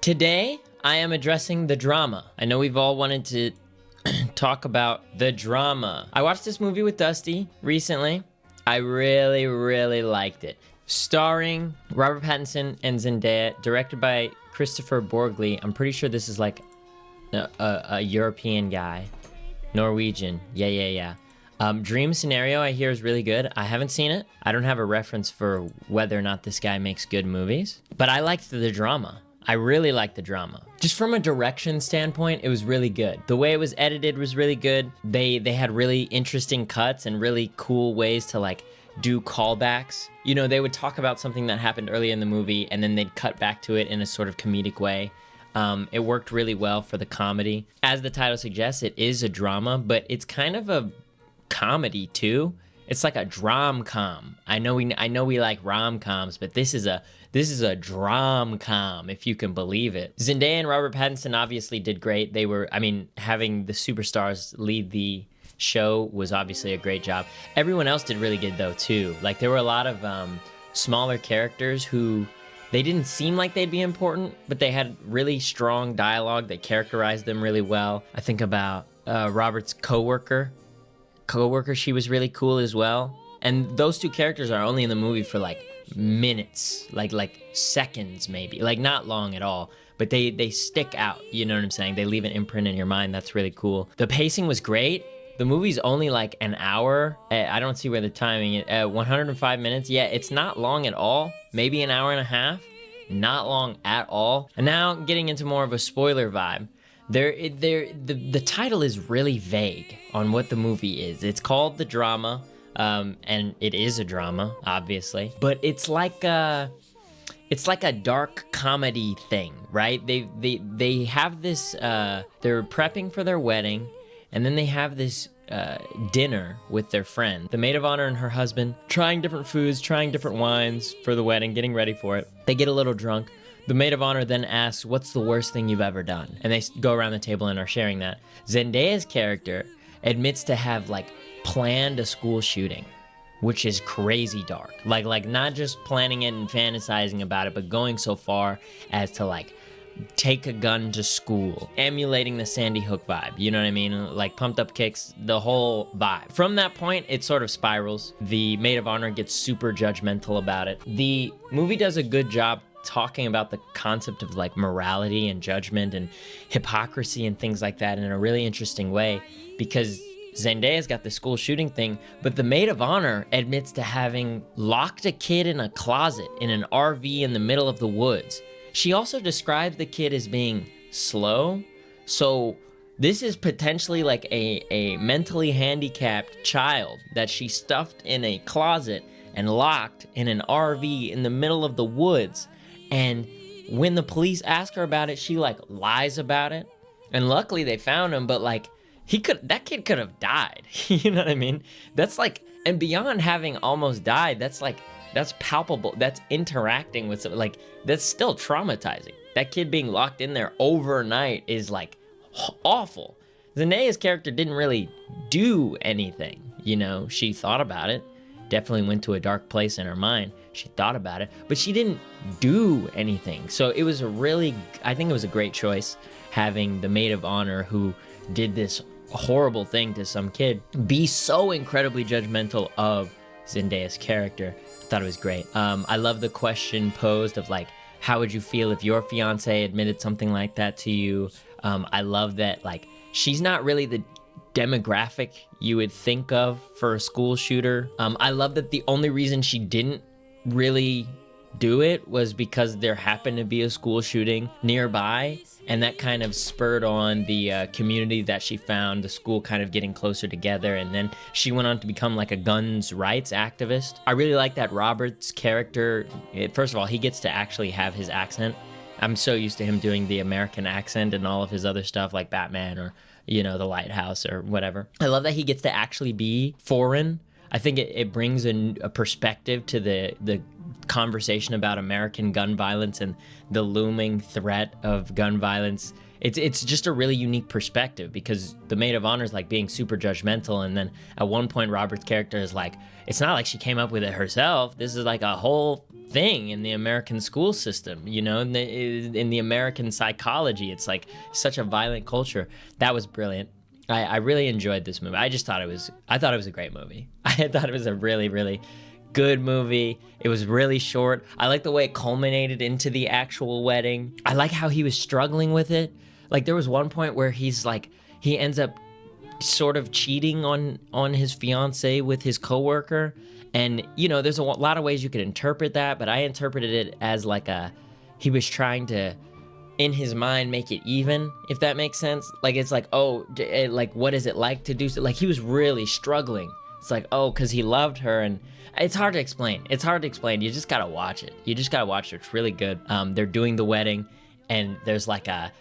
Today, I am addressing the drama. I know we've all wanted to talk about the drama. I watched this movie with Dusty recently. I really liked it. Starring Robert Pattinson and Zendaya, directed by Christopher Borgli. I'm pretty sure this is like a European guy. Norwegian. Yeah. Dream Scenario, I hear, is really good. I haven't seen it. I don't have a reference for whether or not this guy makes good movies. But I liked the drama. I really liked the drama. Just from a direction standpoint, it was really good. The way it was edited was really good. They had really interesting cuts and really cool ways to like do callbacks. You know, they would talk about something that happened early in the movie and then they'd cut back to it in a sort of comedic way. It worked really well for the comedy. As the title suggests, it is a drama, but it's kind of a comedy too. It's like a drom-com. I know we like rom-coms, but this is a drom-com, if you can believe it. Zendaya and Robert Pattinson obviously did great. Having the superstars lead the show was obviously a great job. Everyone else did really good though too. Like there were a lot of smaller characters who they didn't seem like they'd be important, but they had really strong dialogue that characterized them really well. I think about Robert's coworker, she was really cool as well. And those two characters are only in the movie for like minutes, like seconds maybe, like not long at all, but they stick out, you know what I'm saying? They leave an imprint in your mind. That's really cool. The pacing was great. The movie's only like an hour. I don't see where the timing is. 105 minutes. Yeah, it's not long at all. Maybe an hour and a half. Not long at all. And now getting into more of a spoiler vibe. The title is really vague on what the movie is. It's called The Drama, and it is a drama, obviously. But it's like a dark comedy thing, right? They have this. They're prepping for their wedding, and then they have this dinner with their friend, the maid of honor and her husband, trying different foods, trying different wines for the wedding, getting ready for it. They get a little drunk. The maid of honor then asks, "What's the worst thing you've ever done?" And they go around the table and are sharing that. Zendaya's character admits to have like planned a school shooting, which is crazy dark. Like not just planning it and fantasizing about it, but going so far as to like take a gun to school, emulating the Sandy Hook vibe, you know what I mean? Like Pumped Up Kicks, the whole vibe. From that point, it sort of spirals. The maid of honor gets super judgmental about it. The movie does a good job talking about the concept of like morality and judgment and hypocrisy and things like that in a really interesting way, because Zendaya's got the school shooting thing, but the maid of honor admits to having locked a kid in a closet in an RV in the middle of the woods. She also describes the kid as being slow, so this is potentially like a mentally handicapped child that she stuffed in a closet and locked in an RV in the middle of the woods. And when the police ask her about it, she like lies about it. And luckily they found him, but like that kid could have died. You know what I mean? That's like, and beyond having almost died, that's palpable. That's interacting with something, like that's still traumatizing. That kid being locked in there overnight is like awful. Zendaya's character didn't really do anything. You know, she thought about it. Definitely went to a dark place in her mind. She thought about it, but she didn't do anything. So it was I think it was a great choice having the maid of honor who did this horrible thing to some kid be so incredibly judgmental of Zendaya's character. I thought it was great. I love the question posed of like, how would you feel if your fiance admitted something like that to you? I love that like she's not really the demographic you would think of for a school shooter. I love that the only reason she didn't really do it was because there happened to be a school shooting nearby, and that kind of spurred on the community that she found, the school kind of getting closer together, and then she went on to become like a guns rights activist. I really like that Robert's character, first of all, he gets to actually have his accent. I'm so used to him doing the American accent and all of his other stuff like Batman or, you know, The Lighthouse or whatever. I love that he gets to actually be foreign. I think it brings a perspective to the conversation about American gun violence and the looming threat of gun violence. It's just a really unique perspective, because the maid of honor is like being super judgmental, and then at one point Robert's character is like, it's not like she came up with it herself. This is like a whole thing in the American school system, you know, in the American psychology. It's like such a violent culture. That was brilliant. I really enjoyed this movie. I thought it was a great movie. I thought it was a really, really good movie. It was really short. I like the way it culminated into the actual wedding. I like how he was struggling with it. Like there was one point where he ends up sort of cheating on his fiance with his coworker. And, you know, there's a lot of ways you could interpret that, but I interpreted it as like he was trying to, in his mind, make it even, if that makes sense. Like, it's like, oh, like, what is it like to do so? Like, he was really struggling. It's like, oh, because he loved her, and it's hard to explain. You just gotta watch it. It's really good. They're doing the wedding, and there's like a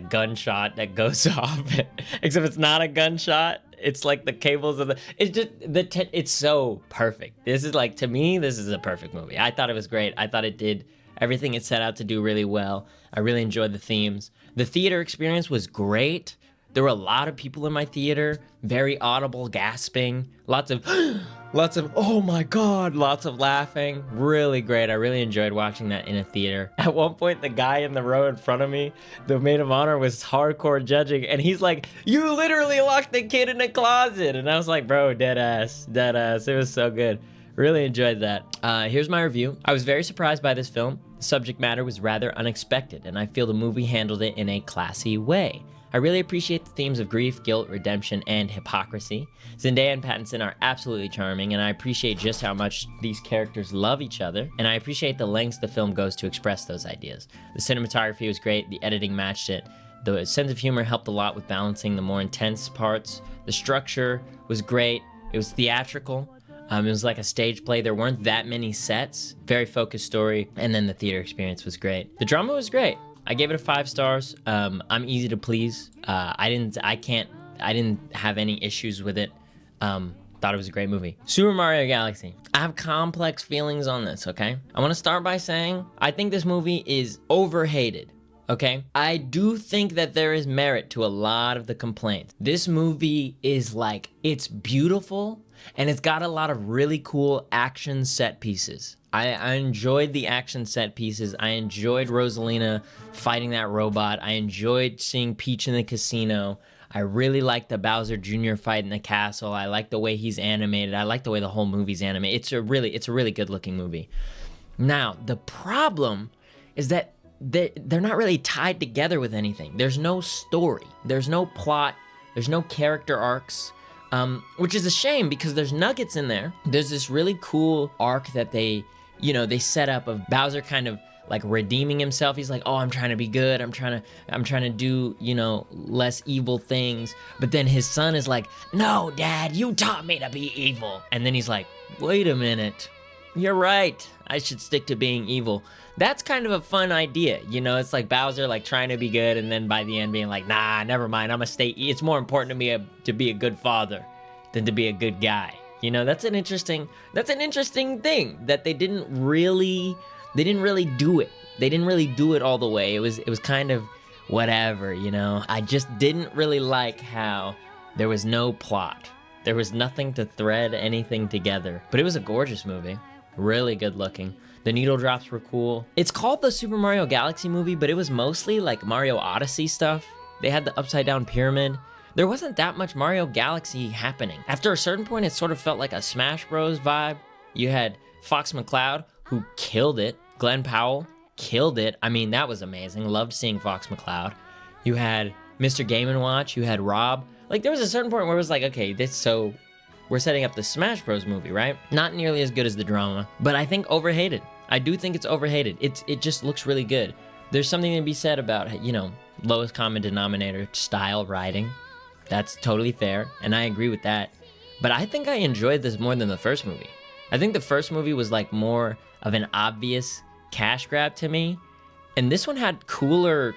gunshot that goes off, except it's not a gunshot. It's like the cables of it's so perfect. This is like, to me, this is a perfect movie. I thought it was great. I thought it did everything it set out to do really well. I really enjoyed the themes. The theater experience was great. There were a lot of people in my theater, very audible gasping, lots of oh my God, lots of laughing. Really great. I really enjoyed watching that in a theater. At one point, the guy in the row in front of me, the maid of honor, was hardcore judging, and he's like, "You literally locked the kid in a closet." And I was like, bro, dead ass. It was so good. Really enjoyed that. Here's my review. I was very surprised by this film. The subject matter was rather unexpected, and I feel the movie handled it in a classy way. I really appreciate the themes of grief, guilt, redemption, and hypocrisy. Zendaya and Pattinson are absolutely charming, and I appreciate just how much these characters love each other, and I appreciate the lengths the film goes to express those ideas. The cinematography was great, the editing matched it, the sense of humor helped a lot with balancing the more intense parts, the structure was great, it was theatrical, it was like a stage play. There weren't that many sets, very focused story, and then the theater experience was great. The drama was great. I gave it a 5 stars. I'm easy to please. I didn't have any issues with it. Thought it was a great movie. Super Mario Galaxy. I have complex feelings on this, okay? I want to start by saying I think this movie is overhated, okay? I do think that there is merit to a lot of the complaints. This movie is like, it's beautiful, and it's got a lot of really cool action set pieces. I enjoyed the action set pieces. I enjoyed Rosalina fighting that robot. I enjoyed seeing Peach in the casino. I really liked the Bowser Jr. fight in the castle. I like the way he's animated. I like the way the whole movie's animated. It's a really good looking movie. Now, the problem is that they're not really tied together with anything. There's no story. There's no plot. There's no character arcs. Which is a shame because there's nuggets in there. There's this really cool arc that they set up of Bowser kind of like redeeming himself. He's like, oh, I'm trying to be good. I'm trying to do, less evil things. But then his son is like, no, Dad, you taught me to be evil. And then he's like, wait a minute. You're right. I should stick to being evil. That's kind of a fun idea. It's like Bowser like trying to be good and then by the end being like, nah, never mind. I'm gonna stay. It's more important to me to be a good father than to be a good guy. That's an interesting thing that they didn't really do it. They didn't really do it all the way. It was kind of whatever, I just didn't really like how there was no plot. There was nothing to thread anything together. But it was a gorgeous movie. Really good looking. The needle drops were cool. It's called the Super Mario Galaxy movie, but it was mostly like Mario Odyssey stuff. They had the upside down pyramid. There wasn't that much Mario Galaxy happening. After a certain point, it sort of felt like a Smash Bros vibe. You had Fox McCloud, who killed it. Glenn Powell killed it. I mean, that was amazing. Loved seeing Fox McCloud. You had Mr. Game & Watch. You had Rob. Like, there was a certain point where it was like, okay, we're setting up the Smash Bros movie, right? Not nearly as good as the drama, but I think overhated. I do think it's overhated. It just looks really good. There's something to be said about, lowest common denominator style writing. That's totally fair, and I agree with that. But I think I enjoyed this more than the first movie. I think the first movie was like more of an obvious cash grab to me, and this one had cooler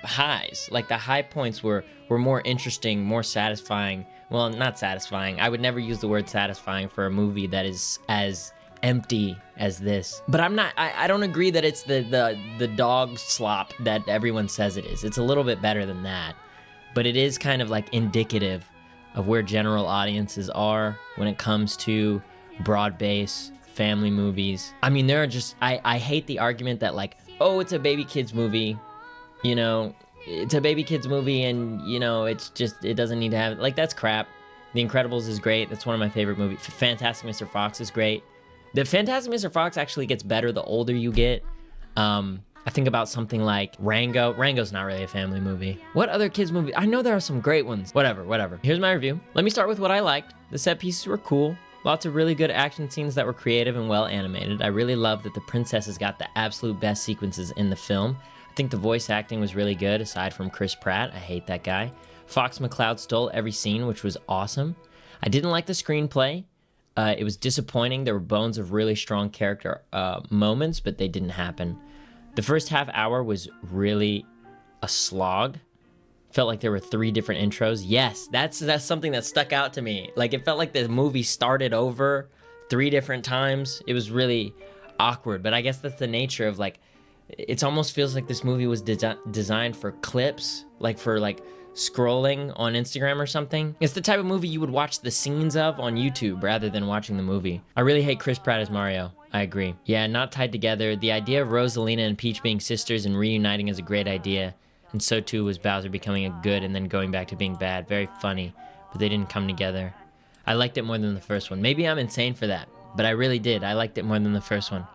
highs. Like the high points were more interesting, more satisfying. Well, not satisfying. I would never use the word satisfying for a movie that is as empty as this. But I don't agree that it's the dog slop that everyone says it is. It's a little bit better than that. But it is kind of like indicative of where general audiences are when it comes to broad base family movies. I mean, there are just, I hate the argument that like, oh, it's a baby kids movie, you know, it's a baby kids movie and, you know, it's just, it doesn't need to have, like, that's crap. The Incredibles is great. That's one of my favorite movies. Fantastic Mr. Fox is great. The Fantastic Mr. Fox actually gets better the older you get. I think about something like Rango. Rango's not really a family movie. What other kids movie? I know there are some great ones. Whatever. Here's my review. Let me start with what I liked. The set pieces were cool. Lots of really good action scenes that were creative and well animated. I really love that the princesses got the absolute best sequences in the film. I think the voice acting was really good, aside from Chris Pratt. I hate that guy. Fox McCloud stole every scene, which was awesome. I didn't like the screenplay. It was disappointing. There were bones of really strong character moments, but they didn't happen. The first half hour was really a slog. Felt like there were 3 different intros. Yes, that's something that stuck out to me. Like, it felt like the movie started over 3 different times. It was really awkward, but I guess that's the nature of, like, it almost feels like this movie was designed for clips, like for like scrolling on Instagram or something. It's the type of movie you would watch the scenes of on YouTube rather than watching the movie. I really hate Chris Pratt as Mario. I agree. Yeah, not tied together. The idea of Rosalina and Peach being sisters and reuniting is a great idea. And so too was Bowser becoming a good and then going back to being bad. Very funny, but they didn't come together. I liked it more than the first one. Maybe I'm insane for that, but I really did. I liked it more than the first one.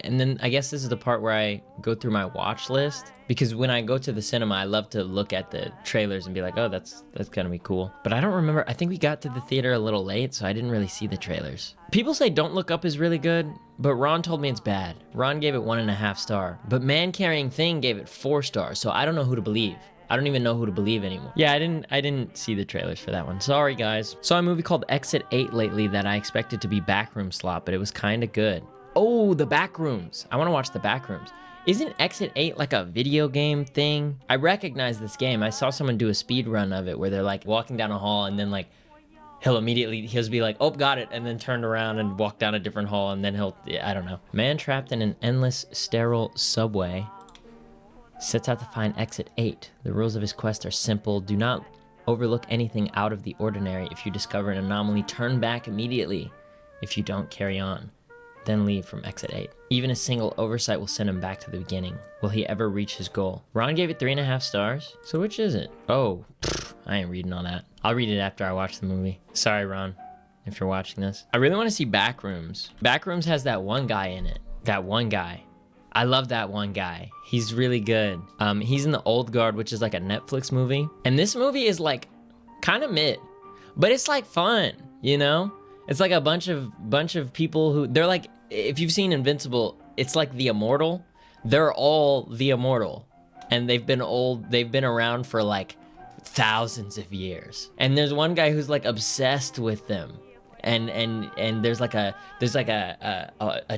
And then I guess this is the part where I go through my watch list, because when I go to the cinema, I love to look at the trailers and be like, oh, that's gonna be cool. But I don't remember. I think we got to the theater a little late, so I didn't really see the trailers. People say Don't Look Up is really good, but Ron told me it's bad. Ron gave it 1.5 stars, but Man Carrying Thing gave it 4 stars, so I don't know who to believe. I don't even know who to believe anymore. Yeah, I didn't see the trailers for that one. Sorry, guys. Saw a movie called Exit 8 lately that I expected to be Backroom Slot, but it was kind of good. Oh, the Backrooms. I want to watch the Backrooms. Isn't Exit 8 like a video game thing? I recognize this game. I saw someone do a speed run of it where they're like walking down a hall and then like he'll be like, oh, got it, and then turn around and walk down a different hall, and then I don't know. Man trapped in an endless, sterile subway sets out to find Exit 8. The rules of his quest are simple. Do not overlook anything out of the ordinary. If you discover an anomaly, turn back immediately. If you don't, carry on. Then leave from Exit 8. Even a single oversight will send him back to the beginning. Will he ever reach his goal? Ron gave it 3.5 stars. So which is it? Oh, I ain't reading all that. I'll read it after I watch the movie. Sorry, Ron, if you're watching this. I really want to see Backrooms. Backrooms has that one guy in it. That one guy. I love that one guy. He's really good. He's in The Old Guard, which is like a Netflix movie. And this movie is like kind of mid, but it's like fun, you know? It's like a bunch of people who, they're like, if you've seen Invincible, it's like The Immortal. They're all The Immortal. And they've been around for like thousands of years. And there's one guy who's like obsessed with them. And there's like a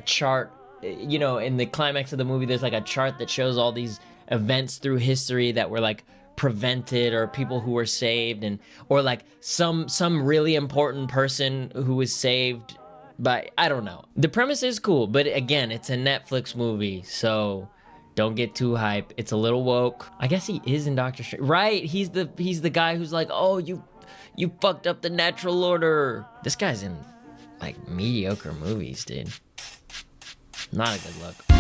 chart, you know, in the climax of the movie, there's like a chart that shows all these events through history that were like prevented, or people who were saved, and or like some really important person who was saved by, I don't know. The premise is cool, but again, it's a Netflix movie, so don't get too hype. It's a little woke. I guess he is in Doctor Strange, right? He's the guy who's like, oh, you fucked up the natural order. This guy's in like mediocre movies, dude. Not a good look.